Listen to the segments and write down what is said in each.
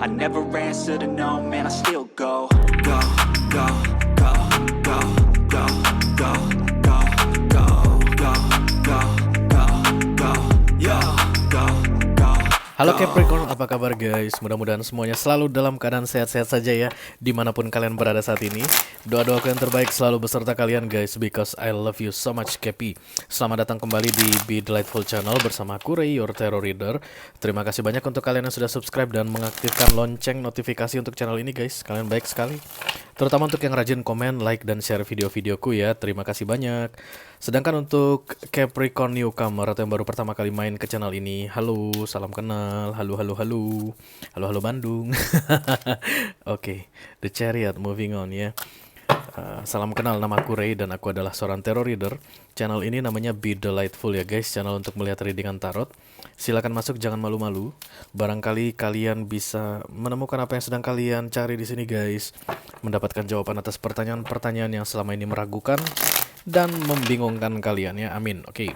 I never answer to no, man, I still go. Go, go, go, go, go, go, go, go, go, go, go, go, yo, go, go. Halo Capricorn, apa kabar guys? Mudah-mudahan semuanya selalu dalam keadaan sehat-sehat saja ya, dimanapun kalian berada saat ini. Doa-doaku yang terbaik selalu beserta kalian guys, because I love you so much Capi. Selamat datang kembali di Be Delightful Channel bersama aku Ray, your tarot reader. Terima kasih banyak untuk kalian yang sudah subscribe dan mengaktifkan lonceng notifikasi untuk channel ini guys. Kalian baik sekali. Terutama untuk yang rajin komen, like, dan share video-videoku ya. Terima kasih banyak. Sedangkan untuk Capricorn newcomer atau yang baru pertama kali main ke channel ini, halo, salam kenal, halo, halo, halo, halo, halo Bandung. Oke, The Chariot, moving on ya. Salam kenal, nama aku Ray dan aku adalah seorang tarot reader. Channel ini namanya Be Delightful ya guys, channel untuk melihat readingan tarot. Silakan masuk, jangan malu-malu. Barangkali kalian bisa menemukan apa yang sedang kalian cari di sini guys. Mendapatkan jawaban atas pertanyaan-pertanyaan yang selama ini meragukan dan membingungkan kalian ya, amin. Oke.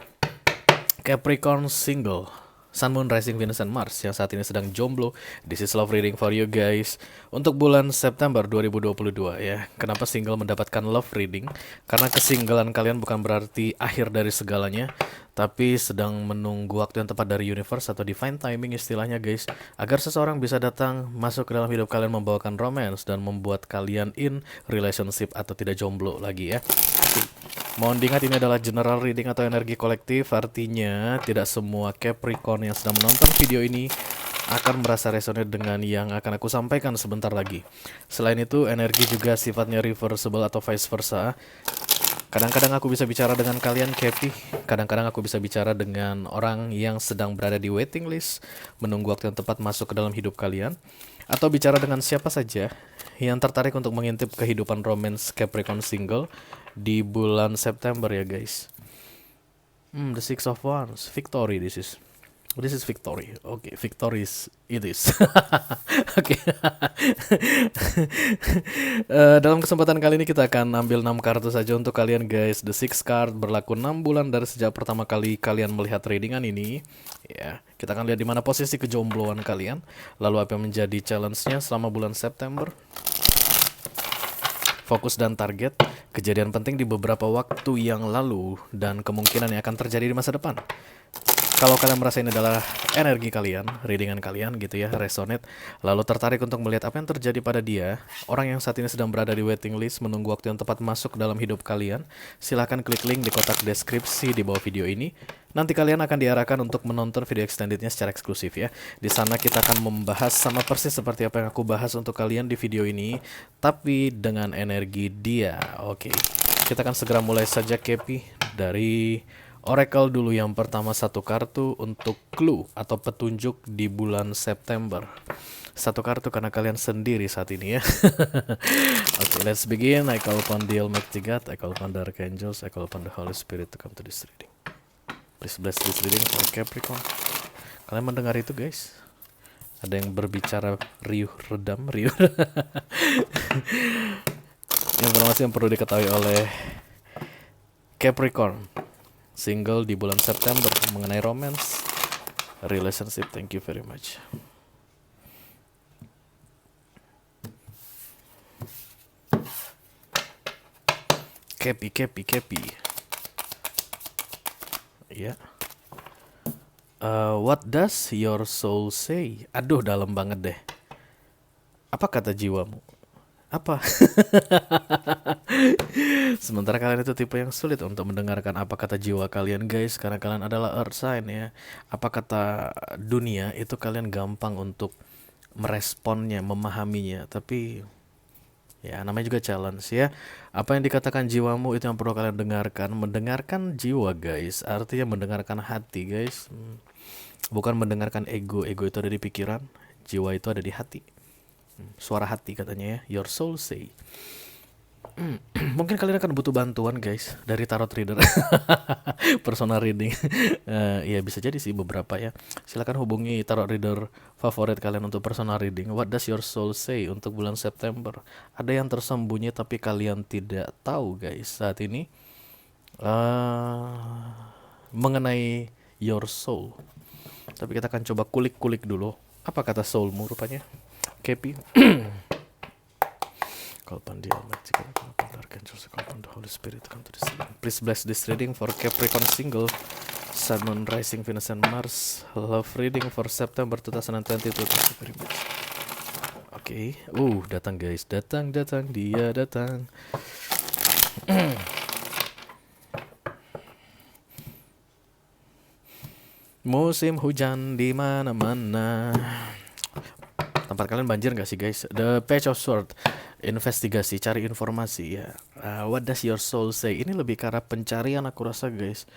Capricorn single, Sun, Moon, Rising, Venus, dan Mars yang saat ini sedang jomblo. This is love reading for you guys untuk bulan September 2022 ya. Kenapa single mendapatkan love reading? Karena kesinggalan kalian bukan berarti akhir dari segalanya, tapi sedang menunggu waktu yang tepat dari universe atau divine timing istilahnya guys, agar seseorang bisa datang masuk ke dalam hidup kalian, membawakan romance dan membuat kalian in relationship atau tidak jomblo lagi ya. Mohon diingat ini adalah general reading atau energi kolektif, artinya tidak semua Capricorn yang sedang menonton video ini akan merasa resonate dengan yang akan aku sampaikan sebentar lagi. Selain itu, energi juga sifatnya reversible atau vice versa. Kadang-kadang aku bisa bicara dengan kalian Capi, kadang-kadang aku bisa bicara dengan orang yang sedang berada di waiting list, menunggu waktu yang tepat masuk ke dalam hidup kalian, atau bicara dengan siapa saja yang tertarik untuk mengintip kehidupan romance Capricorn single di bulan September ya guys. The Six of Wands, victory this is victory. Oke, victory it is. Oke. Dalam kesempatan kali ini kita akan ambil 6 kartu saja untuk kalian guys. The Six card berlaku 6 bulan dari sejak pertama kali kalian melihat readingan ini. Ya, kita akan lihat di mana posisi kejombloan kalian, lalu apa yang menjadi challenge-nya selama bulan September. Fokus dan target, kejadian penting di beberapa waktu yang lalu, dan kemungkinan yang akan terjadi di masa depan. Kalau kalian merasa ini adalah energi kalian, readingan kalian gitu ya, resonate, lalu tertarik untuk melihat apa yang terjadi pada dia, orang yang saat ini sedang berada di waiting list, menunggu waktu yang tepat masuk dalam hidup kalian, silahkan klik link di kotak deskripsi di bawah video ini. Nanti kalian akan diarahkan untuk menonton video extendednya secara eksklusif ya. Di sana kita akan membahas sama persis seperti apa yang aku bahas untuk kalian di video ini, tapi dengan energi dia. Oke, kita akan segera mulai saja Kepi dari Oracle dulu. Yang pertama, satu kartu untuk clue atau petunjuk di bulan September. Satu kartu karena kalian sendiri saat ini ya. Oke, let's begin. I call upon the Almighty God, I call upon the Archangels, I call upon the Holy Spirit to come to this reading. Please bless this reading for Capricorn. Kalian mendengar itu guys? Ada yang berbicara riuh redam, riuh. Informasi yang perlu diketahui oleh Capricorn single di bulan September mengenai romance, relationship. Thank you very much. Kepi. Ya. What does your soul say? Aduh, dalam banget deh. Apa kata jiwamu? Apa? Sementara kalian itu tipe yang sulit untuk mendengarkan apa kata jiwa kalian guys, karena kalian adalah earth sign ya. Apa kata dunia itu kalian gampang untuk meresponnya, memahaminya, tapi ya namanya juga challenge ya. Apa yang dikatakan jiwamu itu yang perlu kalian dengarkan. Mendengarkan jiwa guys, artinya mendengarkan hati guys. Bukan mendengarkan ego. Ego itu ada di pikiran, jiwa itu ada di hati. Suara hati katanya ya, your soul say. Mungkin kalian akan butuh bantuan guys dari tarot reader. Personal reading. Ya bisa jadi sih beberapa ya. Silakan hubungi tarot reader favorit kalian untuk personal reading. What does your soul say untuk bulan September? Ada yang tersembunyi tapi kalian tidak tahu guys saat ini mengenai your soul. Tapi kita akan coba kulik-kulik dulu. Apa kata soulmu rupanya? Kepi. Call upon the Almighty God, call upon the Archangels, call upon the Holy Spirit to come to this reading. Please bless this reading for Capricorn single, Sun, Moon, Rising, Venus, and Mars. Love reading for September 2022. Thank you very much. Oke, datang guys, datang, dia datang. Musim hujan di mana-mana. Tempat kalian banjir nggak sih guys? The Page of Sword, investigasi, cari informasi ya. What does your soul say? Ini lebih ke arah pencarian aku rasa guys.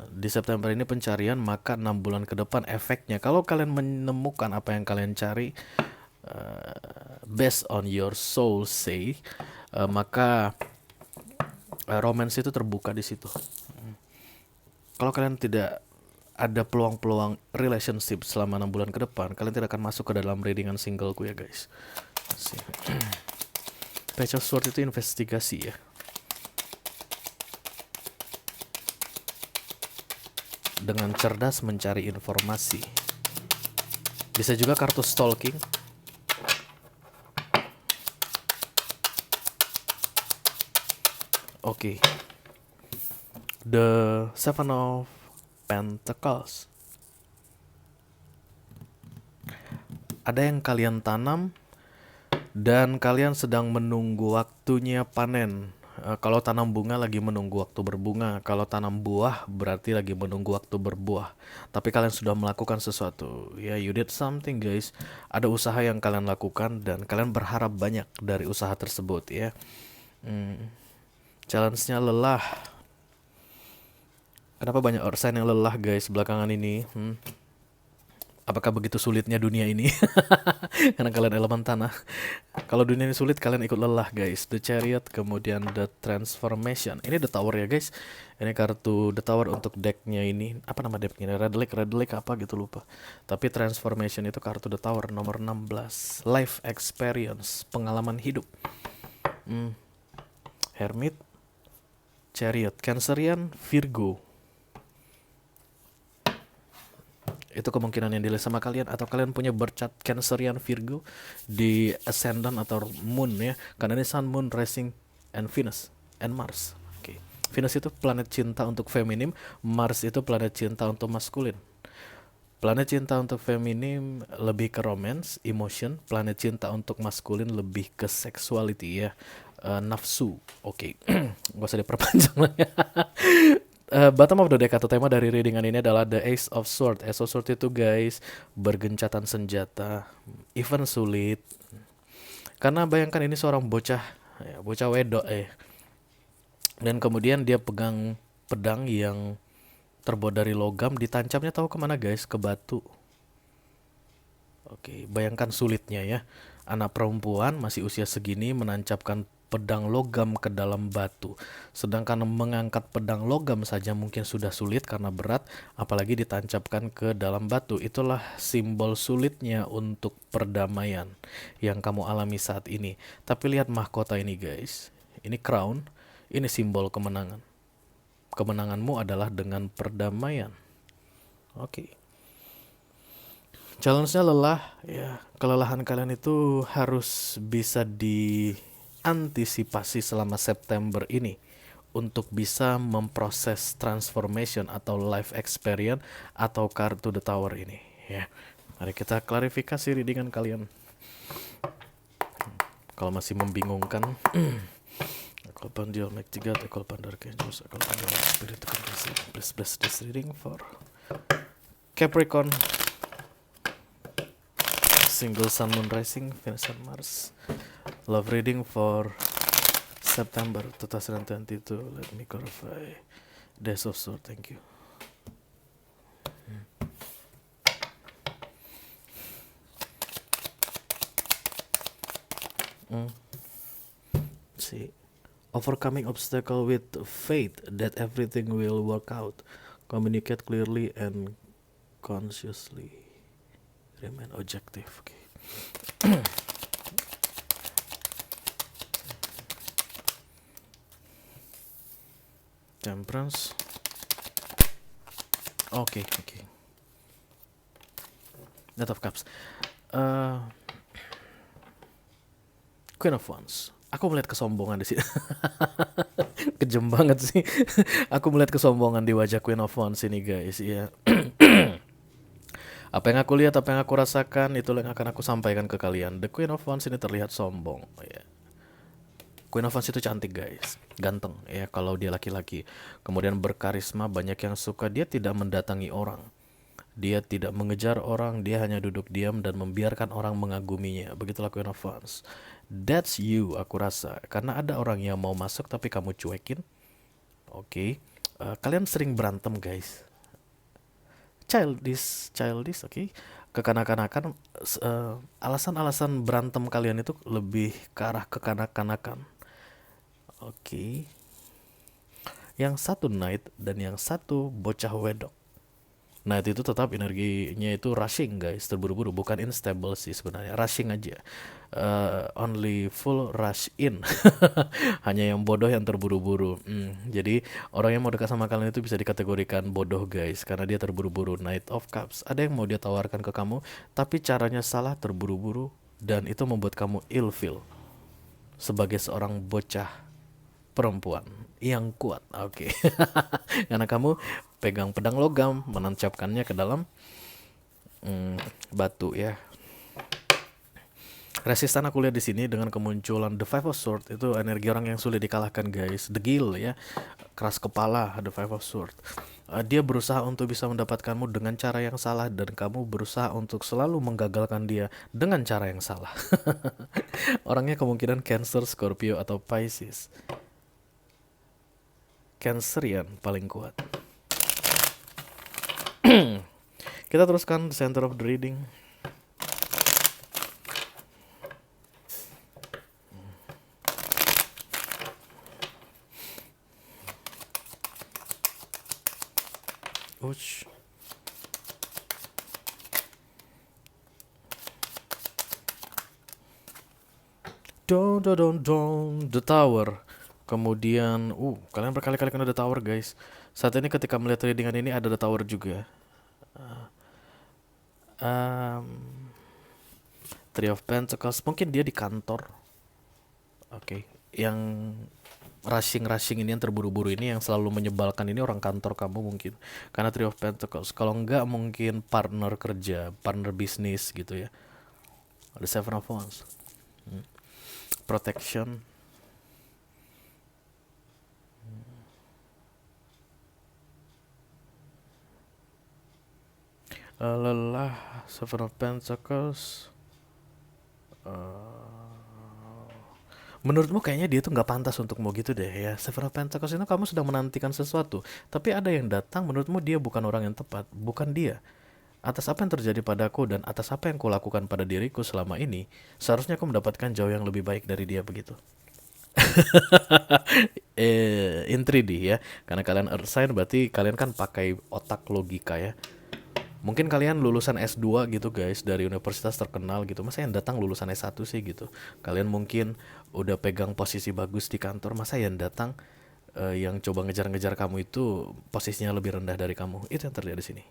Di September ini pencarian, maka 6 bulan ke depan efeknya. Kalau kalian menemukan apa yang kalian cari, based on your soul say, maka romance itu terbuka di situ. Kalau kalian tidak ada peluang-peluang relationship selama 6 bulan ke depan, kalian tidak akan masuk ke dalam readingan singleku ya guys. Page of Sword itu investigasi ya. Dengan cerdas mencari informasi. Bisa juga kartu stalking. Oke. The Seven of Pentacles. Ada yang kalian tanam dan kalian sedang menunggu waktunya panen. Kalau tanam bunga lagi menunggu waktu berbunga. Kalau tanam buah berarti lagi menunggu waktu berbuah. Tapi kalian sudah melakukan sesuatu. Ya, you did something guys. Ada usaha yang kalian lakukan dan kalian berharap banyak dari usaha tersebut ya. Challenge-nya lelah. Kenapa banyak orang yang lelah guys belakangan ini? Apakah begitu sulitnya dunia ini? Karena kalian elemen tanah. Kalau dunia ini sulit, kalian ikut lelah guys. The Chariot, kemudian The Transformation. Ini The Tower ya guys. Ini kartu The Tower untuk decknya ini. Apa nama decknya? Red Lake apa gitu lupa. Tapi Transformation itu kartu The Tower nomor 16. Life Experience, pengalaman hidup. Hermit, Chariot, Cancerian, Virgo. Itu kemungkinan yang dilihat sama kalian, atau kalian punya bercat Cancerian Virgo di Ascendant atau Moon ya, karena ini Sun, Moon, Rising, and Venus and Mars. Oke. Venus itu planet cinta untuk feminim, Mars itu planet cinta untuk maskulin. Planet cinta untuk feminim lebih ke romance, emotion. Planet cinta untuk maskulin lebih ke sexuality ya, nafsu. Oke. Gak usah diperpanjang lah ya. Bottom of the deck atau tema dari readingan ini adalah The Ace of Sword. Ace of Sword itu guys, bergencatan senjata, even sulit. Karena bayangkan ini seorang bocah wedok dan kemudian dia pegang pedang yang terbuat dari logam, ditancapnya tahu kemana guys? Ke batu. Oke, bayangkan sulitnya ya. Anak perempuan masih usia segini menancapkan pedang logam ke dalam batu. Sedangkan mengangkat pedang logam saja mungkin sudah sulit karena berat, apalagi ditancapkan ke dalam batu. Itulah simbol sulitnya untuk perdamaian yang kamu alami saat ini. Tapi lihat mahkota ini guys. Ini crown, ini simbol kemenangan. Kemenanganmu adalah dengan perdamaian. Oke. Challenge-nya lelah ya. Kelelahan kalian itu harus bisa diantisipasi selama September ini untuk bisa memproses transformation atau life experience atau kartu The Tower ini ya. Mari kita klarifikasi readingan kalian. Kalau masih membingungkan, call upon the Almighty God, call upon the Archangels, call upon the Holy Spirit to come to this. Please bless this reading for Capricorn single, Sun, Moon, Rising, Venus, and Mars. Love reading for September 2022. Let me clarify. Days of Sword, thank you. See, overcoming obstacle with faith that everything will work out. Communicate clearly and consciously. Remain objective. Okay. Temperance. Okay. Knight of Cups. Queen of Wands. Aku melihat kesombongan di sini. Kejem banget sih. Aku melihat kesombongan di wajah Queen of Wands ini guys. Ya. Apa yang aku lihat, apa yang aku rasakan, itulah yang akan aku sampaikan ke kalian. The Queen of Wands ini terlihat sombong. Ya. Queen of Wands itu cantik guys, ganteng ya kalau dia laki-laki. Kemudian berkarisma, banyak yang suka. Dia tidak mendatangi orang. Dia tidak mengejar orang, dia hanya duduk diam dan membiarkan orang mengaguminya. Begitulah Queen of Wands. That's you, aku rasa. Karena ada orang yang mau masuk tapi kamu cuekin. Oke. Kalian sering berantem guys. Childish, oke. Kekanak-kanakan. Alasan-alasan berantem kalian itu lebih ke arah kekanak-kanakan. Oke. Yang satu knight dan yang satu bocah wedok. Knight itu tetap energinya itu rushing guys, terburu-buru, bukan unstable sih sebenarnya, rushing aja. Only full rush in. Hanya yang bodoh yang terburu-buru. Jadi orang yang mau dekat sama kalian itu bisa dikategorikan bodoh guys, karena dia terburu-buru. Knight of Cups, ada yang mau dia tawarkan ke kamu, tapi caranya salah, terburu-buru, dan itu membuat kamu ilfeel sebagai seorang bocah perempuan yang kuat. Oke. Karena kamu pegang pedang logam, menancapkannya ke dalam batu ya. Resistan aku lihat di sini dengan kemunculan The Five of Swords, itu energi orang yang sulit dikalahkan guys. Degil ya, keras kepala. The Five of Swords, dia berusaha untuk bisa mendapatkanmu dengan cara yang salah, dan kamu berusaha untuk selalu menggagalkan dia dengan cara yang salah. Orangnya kemungkinan Cancer, Scorpio, atau Pisces. Cancerian paling kuat. Kita teruskan the center of the reading. Ouch. The Tower. Kemudian, kalian berkali-kali kena The Tower guys. Saat ini ketika melihat readingan ini ada The Tower juga. Three of Pentacles, mungkin dia di kantor. Oke. Yang rushing ini, yang terburu-buru ini, yang selalu menyebalkan ini orang kantor kamu mungkin. Karena Three of Pentacles. Kalau enggak mungkin partner kerja, partner bisnis gitu ya. The Seven of Wands. Protection. Lelah. Seven of Pentacles. Menurutmu kayaknya dia tuh nggak pantas untuk mau gitu deh ya. Seven of Pentacles itu kamu sedang menantikan sesuatu, tapi ada yang datang, menurutmu dia bukan orang yang tepat, bukan dia. Atas apa yang terjadi padaku dan atas apa yang kulakukan pada diriku selama ini, seharusnya aku mendapatkan jauh yang lebih baik dari dia, begitu. In 3D ya, karena kalian Earth sign, berarti kalian kan pakai otak logika ya. Mungkin kalian lulusan S2 gitu guys, dari universitas terkenal gitu. Masa yang datang lulusan S1 sih gitu. Kalian mungkin udah pegang posisi bagus di kantor. Masa yang datang yang coba ngejar-ngejar kamu itu posisinya lebih rendah dari kamu. Itu yang terlihat di sini.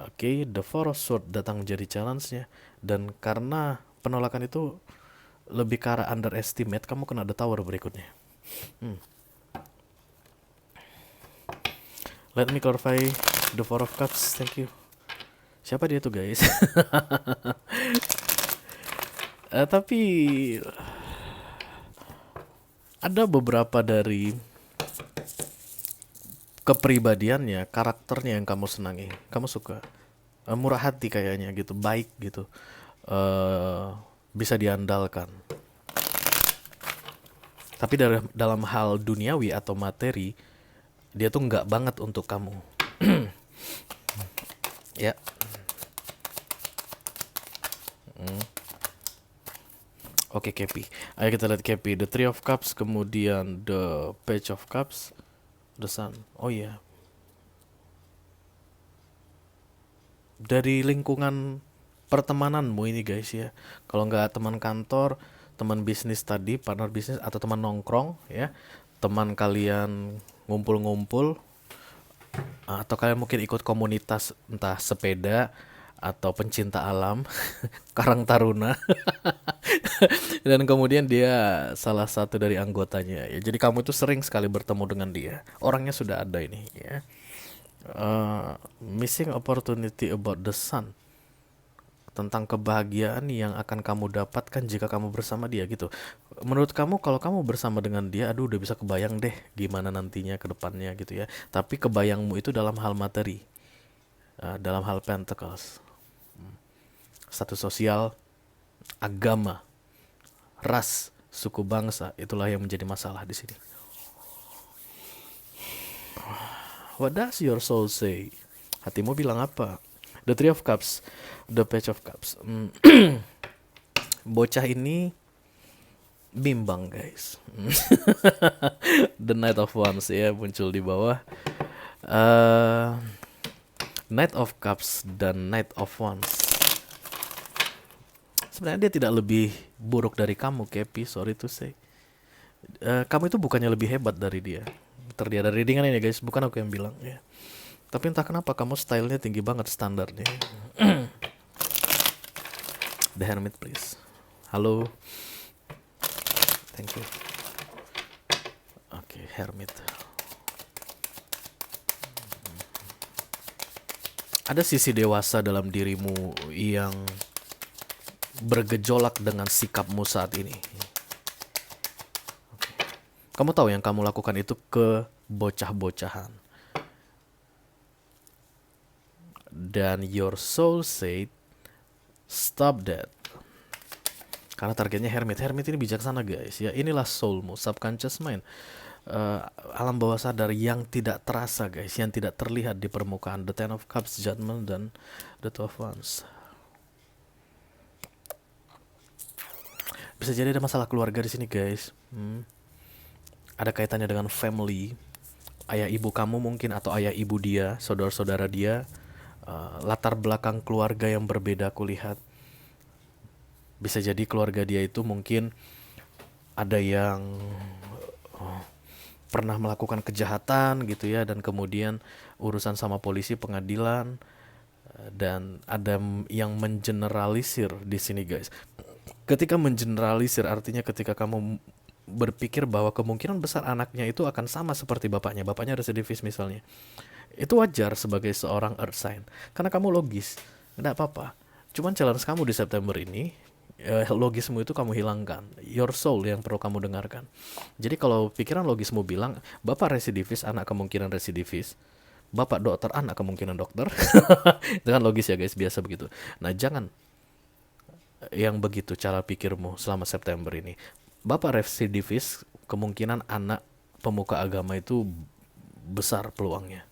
Oke, The Four of Swords datang menjadi challenge-nya. Dan karena penolakan itu lebih ke arah underestimate, kamu kena The Tower berikutnya. Let me clarify The Four of Cups, thank you. Siapa dia tuh guys? Tapi ada beberapa dari kepribadiannya, karakternya yang kamu senangi, kamu suka. Murah hati kayaknya gitu, baik gitu, bisa diandalkan. Tapi dalam hal duniawi atau materi, dia tuh nggak banget untuk kamu. Ya. Oke, Kepi. Ayo kita lihat Kepi. The Three of Cups, kemudian The Page of Cups, The Sun. Oh iya. Dari lingkungan pertemananmu ini guys ya. Kalau nggak teman kantor, teman bisnis tadi, partner bisnis, atau teman nongkrong ya. Teman kalian ngumpul-ngumpul, atau kalian mungkin ikut komunitas, entah sepeda atau pencinta alam, Karang Taruna. Dan kemudian dia salah satu dari anggotanya ya. Jadi kamu itu sering sekali bertemu dengan dia. Orangnya sudah ada ini ya. Missing opportunity about the sun, tentang kebahagiaan yang akan kamu dapatkan jika kamu bersama dia gitu. Menurut kamu kalau kamu bersama dengan dia, aduh udah bisa kebayang deh gimana nantinya ke depannya gitu ya. Tapi kebayangmu itu dalam hal materi, dalam hal pentacles, status sosial, agama, ras, suku bangsa, itulah yang menjadi masalah di sini. What does your soul say? Hatimu bilang apa? The Three of Cups, the Page of Cups. Bocah ini bimbang guys. The Knight of Wands ya muncul di bawah. Knight of Cups dan Knight of Wands. Sebenarnya dia tidak lebih buruk dari kamu, Kepi. Sorry to say. Kamu itu bukannya lebih hebat dari dia. Terlihat dari readingan ini guys, bukan aku yang bilang ya. Tapi entah kenapa kamu stylenya tinggi banget standarnya. The Hermit please. Halo. Thank you. Oke, Hermit. Ada sisi dewasa dalam dirimu yang bergejolak dengan sikapmu saat ini. Oke. Kamu tahu yang kamu lakukan itu kebocah-bocahan. Dan your soul said, stop that. Karena targetnya Hermit. Hermit ini bijaksana guys. Ya inilah soulmu, subconscious mind. Alam bawah sadar yang tidak terasa guys, yang tidak terlihat di permukaan. The Ten of Cups, Judgment, dan The Two of Wands. Bisa jadi ada masalah keluarga di sini guys. Ada kaitannya dengan family. Ayah ibu kamu mungkin, atau ayah ibu dia, saudara-saudara dia. Latar belakang keluarga yang berbeda aku lihat. Bisa jadi keluarga dia itu mungkin ada yang pernah melakukan kejahatan gitu ya, dan kemudian urusan sama polisi, pengadilan, dan ada yang mengeneralisir di sini guys. Ketika mengeneralisir artinya ketika kamu berpikir bahwa kemungkinan besar anaknya itu akan sama seperti bapaknya residivis misalnya. Itu wajar sebagai seorang earth sign karena kamu logis, nggak apa-apa. Cuman challenge kamu di September ini, logismu itu kamu hilangkan. Your soul yang perlu kamu dengarkan. Jadi kalau pikiran logismu bilang bapak residivis, anak kemungkinan residivis, bapak dokter, anak kemungkinan dokter. Itu kan logis ya guys, biasa begitu. Nah jangan yang begitu cara pikirmu selama September ini. Bapak residivis, kemungkinan anak pemuka agama itu besar peluangnya.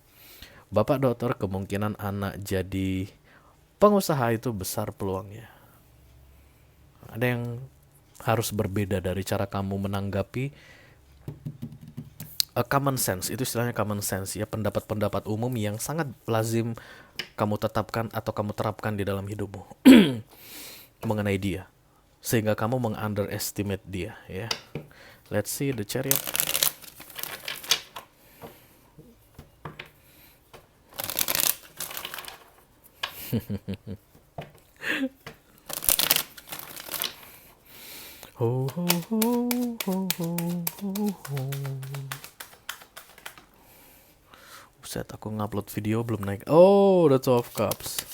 Bapak dokter, kemungkinan anak jadi pengusaha itu besar peluangnya. Ada yang harus berbeda dari cara kamu menanggapi common sense. Itu istilahnya common sense ya, pendapat-pendapat umum yang sangat lazim kamu tetapkan atau kamu terapkan di dalam hidupmu mengenai dia, sehingga kamu meng-underestimate dia ya. Let's see the Chariot. Ho ho ho ho ho ho ho. Buset, aku ngupload video belum naik. Oh, the Two of Cups.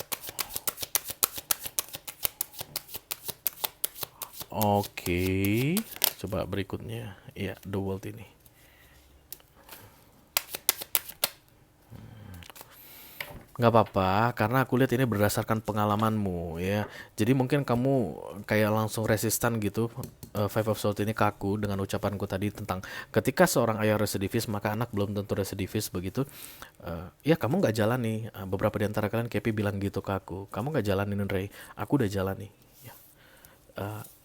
Oke, coba berikutnya. Iya, The World ini. Nggak apa-apa, karena aku lihat ini berdasarkan pengalamanmu ya. Jadi mungkin kamu kayak langsung resistan gitu. Five of Swords ini kaku dengan ucapanku tadi tentang ketika seorang ayah residivis maka anak belum tentu residivis begitu. Ya kamu nggak jalani. Beberapa di antara kalian Kepi bilang gitu ke aku. Kamu nggak jalanin Ray, aku udah jalani. Ya.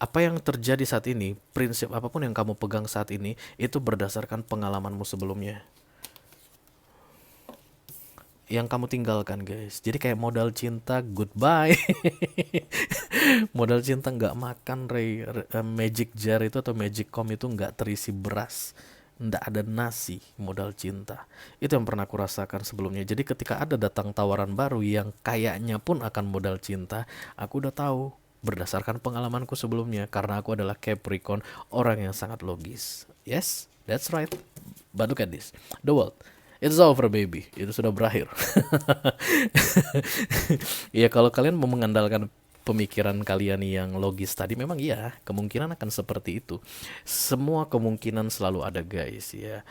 Apa yang terjadi saat ini, prinsip apapun yang kamu pegang saat ini itu berdasarkan pengalamanmu sebelumnya yang kamu tinggalkan guys. Jadi kayak modal cinta goodbye. Modal cinta nggak makan Ray. Magic jar itu atau magic com itu nggak terisi beras. ndak ada nasi modal cinta. Itu yang pernah aku rasakan sebelumnya. Jadi ketika ada datang tawaran baru yang kayaknya pun akan modal cinta, aku udah tahu berdasarkan pengalamanku sebelumnya, karena aku adalah Capricorn, orang yang sangat logis. Yes, that's right. But look at this, the world, it's over baby, itu sudah berakhir. Ya kalau kalian mau mengandalkan pemikiran kalian yang logis tadi, memang iya, kemungkinan akan seperti itu. Semua kemungkinan selalu ada guys ya.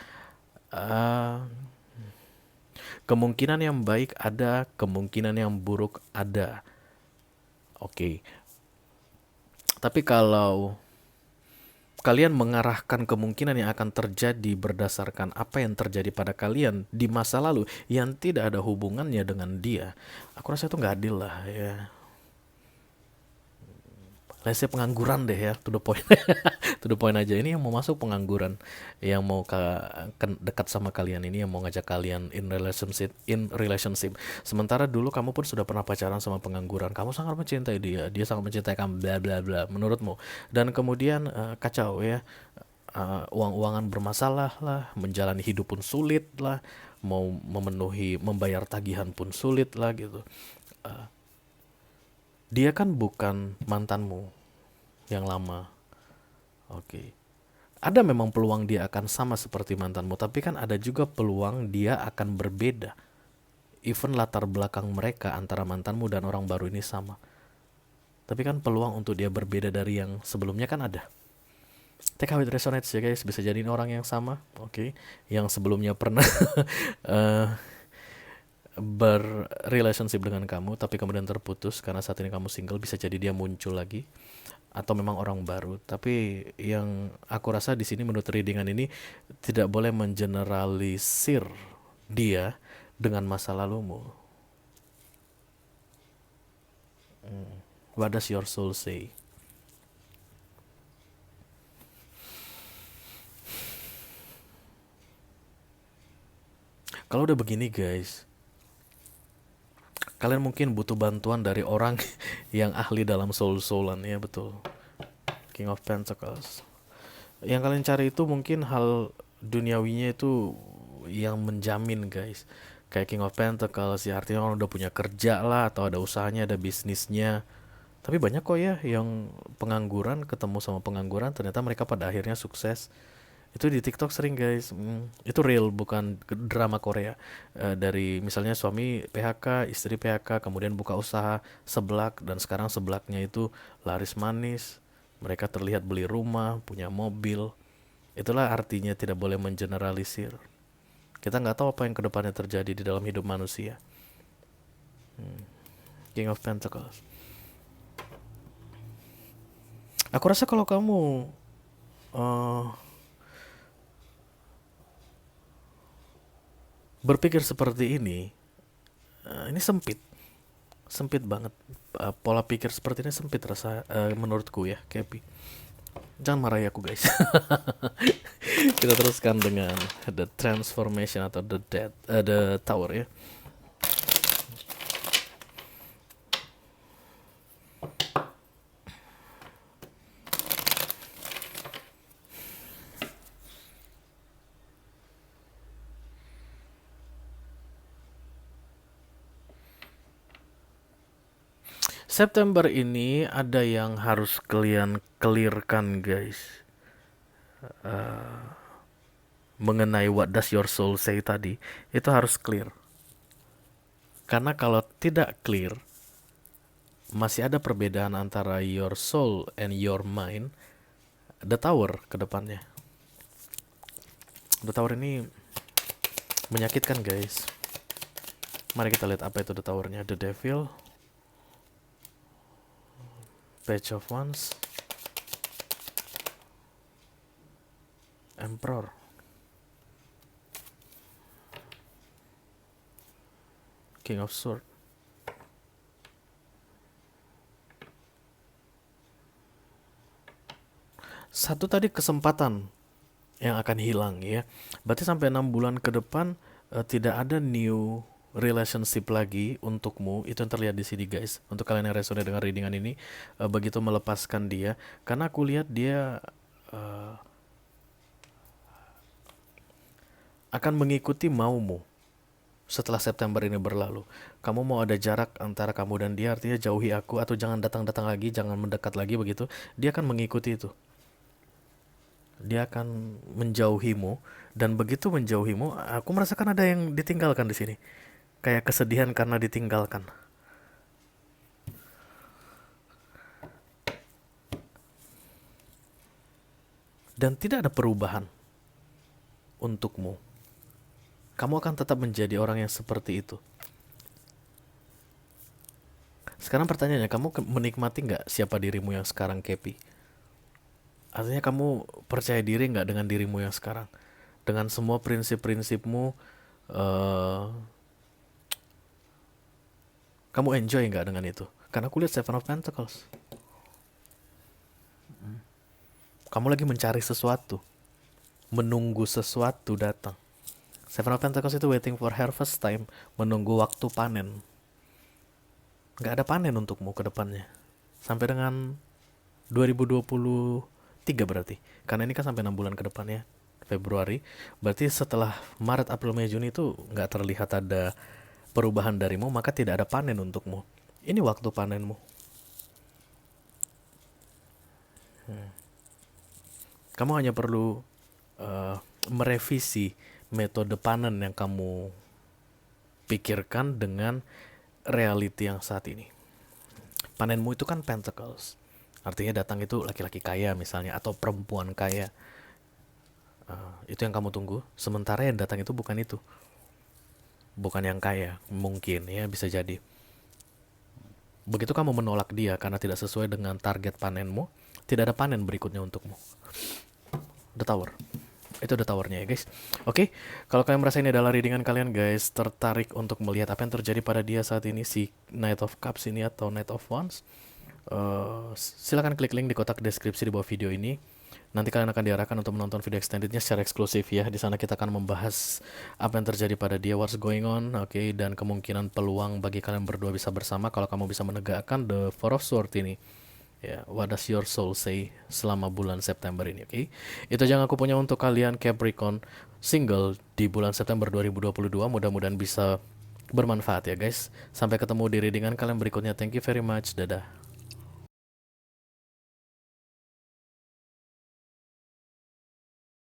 Ah, kemungkinan yang baik ada, kemungkinan yang buruk ada. Oke. Tapi kalau kalian mengarahkan kemungkinan yang akan terjadi berdasarkan apa yang terjadi pada kalian di masa lalu yang tidak ada hubungannya dengan dia, aku rasa itu nggak adil lah ya. Let's say pengangguran deh ya, to the point. To the point aja, ini yang mau masuk pengangguran, yang mau dekat sama kalian ini, yang mau ngajak kalian in relationship. Sementara dulu kamu pun sudah pernah pacaran sama pengangguran, kamu sangat mencintai dia, dia sangat mencintai kamu, bla bla bla, menurutmu. Dan kemudian kacau ya. Uang-uangan bermasalah lah, menjalani hidup pun sulit lah, mau membayar tagihan pun sulit lah gitu. Dia kan bukan mantanmu yang lama. Oke. Ada memang peluang dia akan sama seperti mantanmu, tapi kan ada juga peluang dia akan berbeda. Even latar belakang mereka antara mantanmu dan orang baru ini sama. Tapi kan peluang untuk dia berbeda dari yang sebelumnya kan ada. Take how it resonates ya guys, bisa jadi ini orang yang sama, oke. Yang sebelumnya pernah berrelationship dengan kamu tapi kemudian terputus karena saat ini kamu single, bisa jadi dia muncul lagi atau memang orang baru. Tapi yang aku rasa di sini menurut readingan ini tidak boleh mengeneralisir dia dengan masa lalumu. What does your soul say? Kalau udah begini guys, kalian mungkin butuh bantuan dari orang yang ahli dalam soul-soulan ya, betul. King of Pentacles. Yang kalian cari itu mungkin hal duniawinya itu yang menjamin guys. Kayak King of Pentacles ya, artinya orang udah punya kerja lah, atau ada usahanya, ada bisnisnya. Tapi banyak kok ya yang pengangguran ketemu sama pengangguran, ternyata mereka pada akhirnya sukses. Itu di TikTok sering guys. Itu real, bukan drama Korea. Dari misalnya suami PHK, istri PHK, kemudian buka usaha seblak, dan sekarang seblaknya itu laris manis. Mereka terlihat beli rumah, punya mobil. Itulah artinya tidak boleh mengeneralisir. Kita nggak tahu apa yang kedepannya terjadi di dalam hidup manusia. King of Pentacles. Aku rasa kalau kamu berpikir seperti ini sempit banget. Pola pikir seperti ini sempit rasa, menurutku ya, Kepi. Jangan marahi aku guys. Kita teruskan dengan the transformation atau the tower ya. September ini ada yang harus kalian clearkan guys, mengenai what does your soul say tadi. Itu harus clear, karena kalau tidak clear, masih ada perbedaan antara your soul and your mind. The Tower ke depannya. The Tower ini menyakitkan guys. Mari kita lihat apa itu The Tower-nya. The Devil, Page of Wands, Emperor, King of Swords. Satu tadi kesempatan yang akan hilang ya. Berarti sampai 6 bulan ke depan tidak ada new relationship lagi untukmu. Itu yang terlihat di sini guys. Untuk kalian yang resonate dengan readingan ini, begitu melepaskan dia, karena aku lihat dia akan mengikuti maumu. Setelah September ini berlalu, kamu mau ada jarak antara kamu dan dia, artinya jauhi aku atau jangan datang-datang lagi, jangan mendekat lagi begitu. Dia akan mengikuti itu. Dia akan menjauhimu, dan begitu menjauhimu, aku merasakan ada yang ditinggalkan di sini. Kayak kesedihan karena ditinggalkan. Dan tidak ada perubahan untukmu. Kamu akan tetap menjadi orang yang seperti itu. Sekarang pertanyaannya, kamu menikmati nggak siapa dirimu yang sekarang, Kepi? Artinya kamu percaya diri nggak dengan dirimu yang sekarang? Dengan semua prinsip-prinsipmu, kamu enjoy nggak dengan itu? Karena aku lihat Seven of Pentacles. Kamu lagi mencari sesuatu, menunggu sesuatu datang. Seven of Pentacles itu waiting for harvest time, menunggu waktu panen. Nggak ada panen untukmu ke depannya. Sampai dengan 2023 berarti. Karena ini kan sampai 6 bulan ke depannya. Februari. Berarti setelah Maret, April, Mei, Juni itu nggak terlihat ada perubahan darimu, maka tidak ada panen untukmu. Ini waktu panenmu. Kamu hanya perlu merevisi metode panen yang kamu pikirkan dengan reality yang saat ini. Panenmu itu kan Pentacles. Artinya datang itu laki-laki kaya misalnya, atau perempuan kaya. Itu yang kamu tunggu. Sementara yang datang itu bukan itu. Bukan yang kaya, mungkin ya, bisa jadi. Begitu kamu menolak dia karena tidak sesuai dengan target panenmu, tidak ada panen berikutnya untukmu. The Tower. Itu the towernya ya guys. Oke, kalau kalian merasa ini adalah readingan kalian guys, tertarik untuk melihat apa yang terjadi pada dia saat ini, si Knight of Cups ini atau Knight of Wands, silakan klik link di kotak deskripsi di bawah video ini. Nanti kalian akan diarahkan untuk menonton video extendednya secara eksklusif ya. Di sana kita akan membahas apa yang terjadi pada dia, what's going on, oke, dan kemungkinan peluang bagi kalian berdua bisa bersama kalau kamu bisa menegakkan the Four of Swords ini. Ya, what does your soul say selama bulan September ini, oke? Itu aja yang aku punya untuk kalian Capricorn single di bulan September 2022. Mudah-mudahan bisa bermanfaat ya guys. Sampai ketemu di readingan kalian berikutnya. Thank you very much. Dadah.